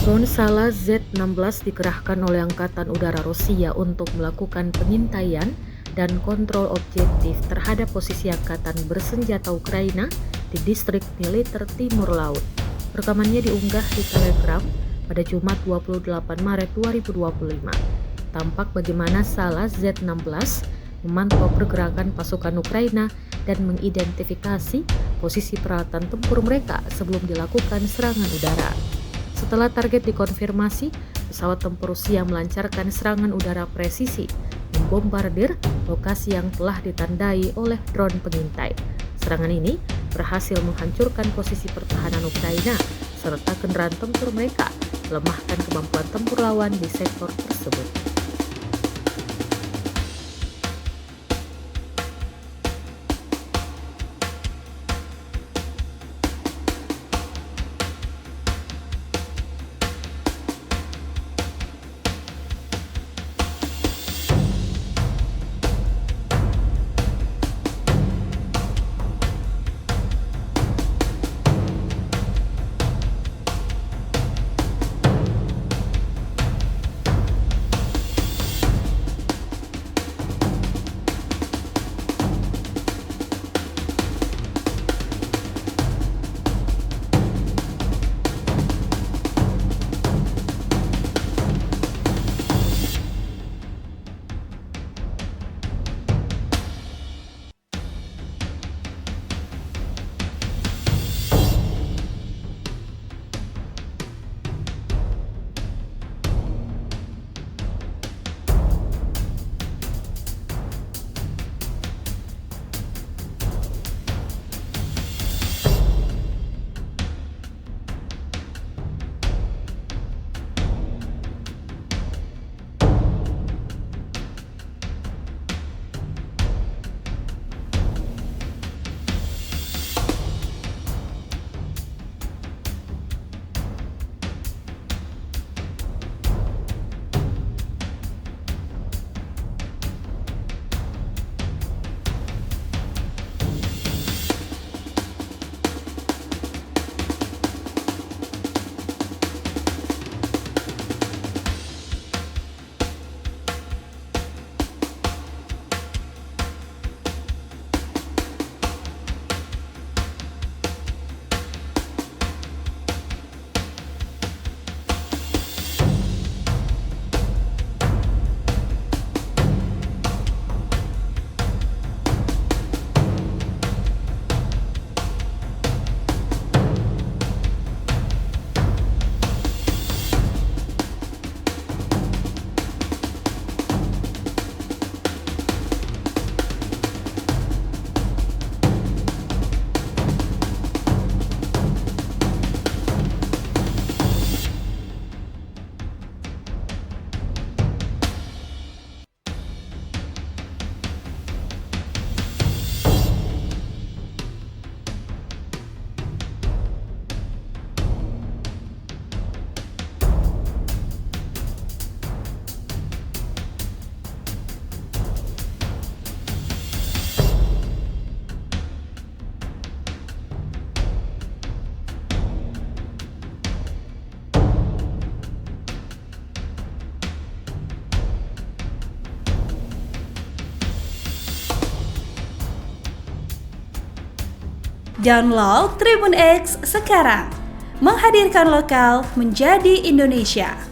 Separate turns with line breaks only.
Drone Salah Z-16 dikerahkan oleh Angkatan Udara Rusia untuk melakukan pengintaian dan kontrol objektif terhadap posisi angkatan bersenjata Ukraina di distrik militer Timur Laut. Rekamannya diunggah di Telegram pada Jumat 28 Maret 2025. Tampak bagaimana Salah Z-16 memantau pergerakan pasukan Ukraina dan mengidentifikasi posisi peralatan tempur mereka sebelum dilakukan serangan udara. Setelah target dikonfirmasi, pesawat tempur Rusia melancarkan serangan udara presisi, membombardir lokasi yang telah ditandai oleh drone pengintai. Serangan ini berhasil menghancurkan posisi pertahanan Ukraina serta kendaraan tempur mereka, melemahkan kemampuan tempur lawan di sektor tersebut.
Download Tribun X sekarang, menghadirkan lokal menjadi Indonesia.